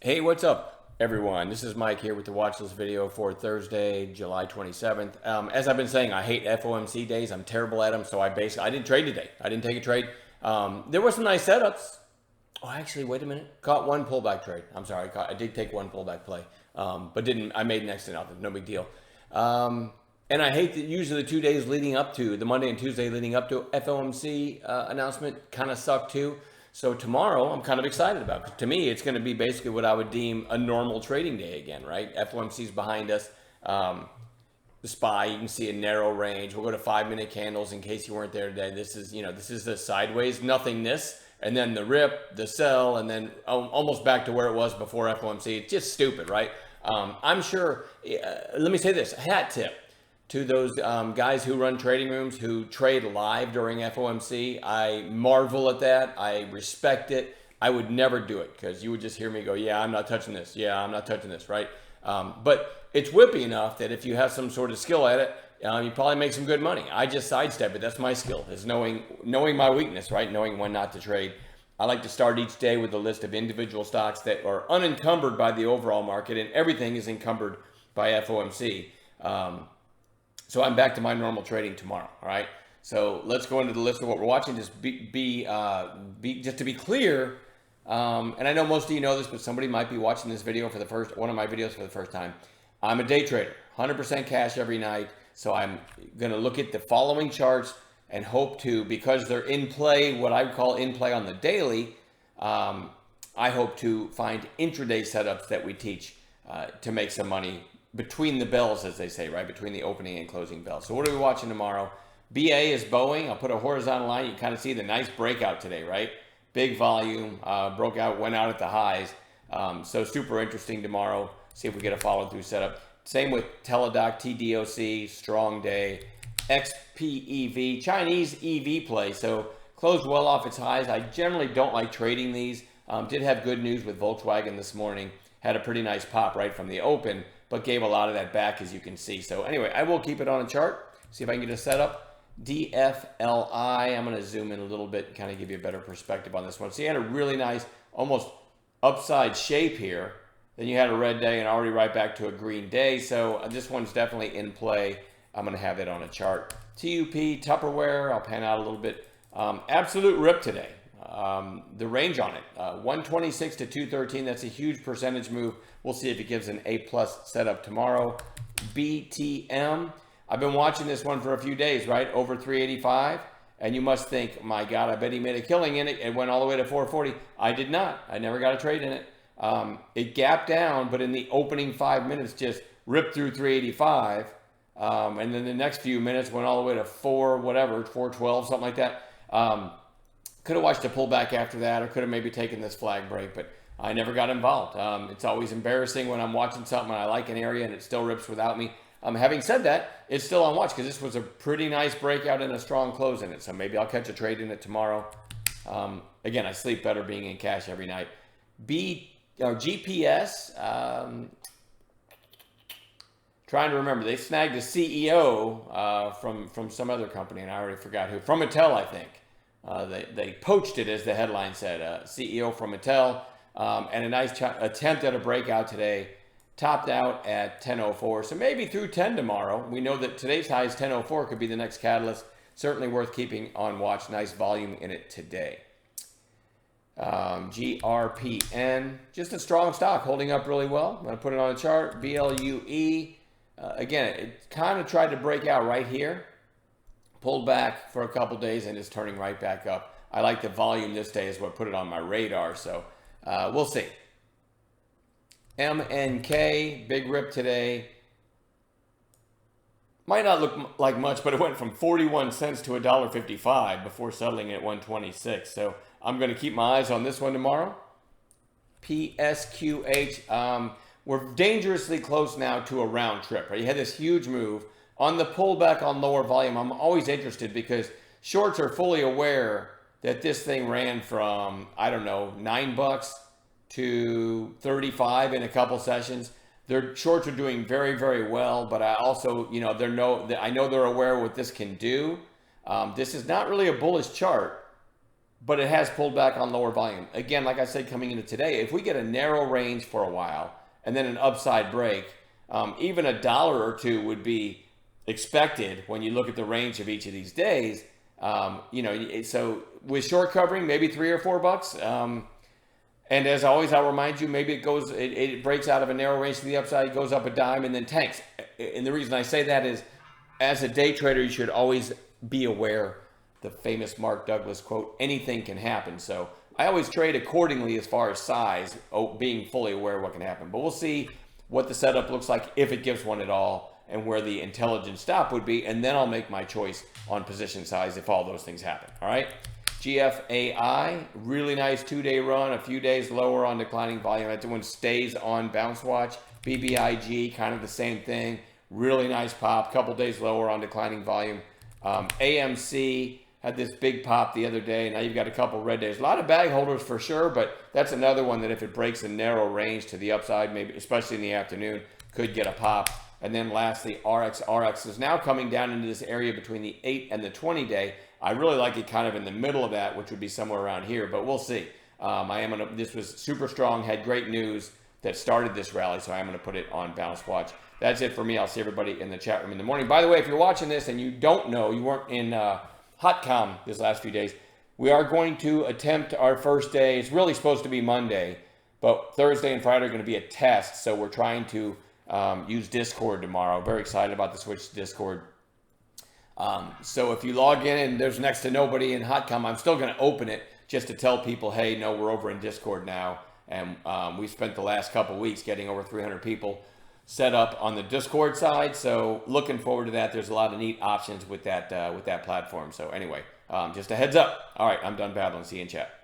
Hey, what's up, everyone? This is Mike here with the watch list video for Thursday, July 27th. As I've been saying, I hate FOMC days. I'm terrible at them, so I didn't trade today. I didn't take a trade. There were some nice setups. Oh, actually, wait a minute. Caught one pullback trade. I'm sorry, I did take one pullback play, but didn't. I made next to nothing. No big deal. And I hate that usually the 2 days leading up to the Monday and Tuesday leading up to FOMC announcement kind of suck too. So tomorrow I'm kind of excited about, 'cause to me it's going to be basically what I would deem a normal trading day again, right? FOMC's behind us. The SPY, you can see a narrow range. We'll go to 5 minute candles in case you weren't there today. This is the sideways nothingness, and then the rip, the sell, and then almost back to where it was before FOMC. It's just stupid, right? I'm sure. Let me say this: hat tip to those guys who run trading rooms who trade live during FOMC. I marvel at that. I respect it. I would never do it because you would just hear me go, "Yeah, I'm not touching this. Yeah, I'm not touching this." Right? But it's whippy enough that if you have some sort of skill at it, you probably make some good money. I just sidestep it. That's my skill, is knowing my weakness, right? Knowing when not to trade. I like to start each day with a list of individual stocks that are unencumbered by the overall market, and everything is encumbered by FOMC. So I'm back to my normal trading tomorrow. All right. So let's go into the list of what we're watching. Just just to be clear. And I know most of you know this, but somebody might be watching this video for one of my videos for the first time. I'm a day trader, 100% cash every night. So I'm going to look at the following charts and hope to, because they're in play, what I would call in play on the daily, I hope to find intraday setups that we teach to make some money between the bells, as they say, right? Between the opening and closing bells. So what are we watching tomorrow? BA is Boeing. I'll put a horizontal line. You kind of see the nice breakout today, right? Big volume, broke out, went out at the highs. So super interesting tomorrow. See if we get a follow through setup. Same with Teladoc, TDOC, strong day. XPEV, Chinese EV play. So closed well off its highs. I generally don't like trading these. Did have good news with Volkswagen this morning. Had a pretty nice pop right from the open, but gave a lot of that back, as you can see. So anyway, I will keep it on a chart. See if I can get a setup. DFLI, I'm going to zoom in a little bit and kind of give you a better perspective on this one. So you had a really nice, almost upside shape here. Then you had a red day and already right back to a green day. So this one's definitely in play. I'm going to have it on a chart. TUP, Tupperware, I'll pan out a little bit. Absolute rip today. The range on it, 126 to 213. That's a huge percentage move. We'll see if it gives an A+ setup tomorrow. BTM. I've been watching this one for a few days, right? Over 385. And you must think, my God, I bet he made a killing in it. It went all the way to 440. I did not. I never got a trade in it. It gapped down, but in the opening 5 minutes, just ripped through 385. And then the next few minutes went all the way to 412, something like that. Could have watched a pullback after that, or could have maybe taken this flag break, but I never got involved. It's always embarrassing when I'm watching something and I like an area and it still rips without me. Having said that, it's still on watch because this was a pretty nice breakout and a strong close in it. So maybe I'll catch a trade in it tomorrow. Again, I sleep better being in cash every night. GPS. Trying to remember, they snagged a CEO from some other company, and I already forgot who. From Mattel, I think. They poached it, as the headline said. CEO from Mattel, and a nice attempt at a breakout today. Topped out at 10.04, so maybe through 10 tomorrow. We know that today's high is 10.04, could be the next catalyst. Certainly worth keeping on watch. Nice volume in it today. GRPN, just a strong stock, holding up really well. I'm going to put it on a chart. BLUE, again, it kind of tried to break out right here. Pulled back for a couple days and is turning right back up. I like the volume this day is what put it on my radar, so we'll see. MNK, big rip today. Might not look like much, but it went from 41 cents to $1.55 before settling at 126. So I'm going to keep my eyes on this one tomorrow. PSQH, we're dangerously close now to a round trip. Right? You had this huge move. On the pullback on lower volume, I'm always interested because shorts are fully aware that this thing ran from, I don't know, $9 to 35 in a couple sessions. Their shorts are doing very, very well, but I also, I know they're aware what this can do. This is not really a bullish chart, but it has pulled back on lower volume. Again, like I said, coming into today, if we get a narrow range for a while and then an upside break, even $1 or $2 would be expected when you look at the range of each of these days. So with short covering, maybe $3 or $4. And as always, I'll remind you, maybe it breaks out of a narrow range to the upside, goes up a dime, and then tanks. And the reason I say that is, as a day trader, you should always be aware. The famous Mark Douglas quote, anything can happen. So I always trade accordingly as far as size, being fully aware of what can happen. But we'll see what the setup looks like, if it gives one at all, and where the intelligent stop would be. And then I'll make my choice on position size if all those things happen. All right. GFAI, really nice 2-day run, a few days lower on declining volume. That one stays on bounce watch. BBIG, kind of the same thing. Really nice pop, couple days lower on declining volume. AMC had this big pop the other day. Now you've got a couple red days. A lot of bag holders for sure, but that's another one that if it breaks a narrow range to the upside, maybe especially in the afternoon, could get a pop. And then lastly, RX. RX is now coming down into this area between the 8 and the 20 day. I really like it kind of in the middle of that, which would be somewhere around here, but we'll see. This was super strong, had great news that started this rally, so I'm going to put it on bounce watch. That's it for me. I'll see everybody in the chat room in the morning. By the way, if you're watching this and you don't know, you weren't in HotCom this last few days, we are going to attempt our first day. It's really supposed to be Monday, but Thursday and Friday are going to be a test, so we're trying to use Discord tomorrow. Very excited about the switch to Discord. So if you log in and there's next to nobody in HotCom, I'm still going to open it just to tell people, hey, no, we're over in Discord now. And we've spent the last couple weeks getting over 300 people set up on the Discord side. So looking forward to that. There's a lot of neat options with that platform. So anyway, just a heads up. All right, I'm done babbling. See you in chat.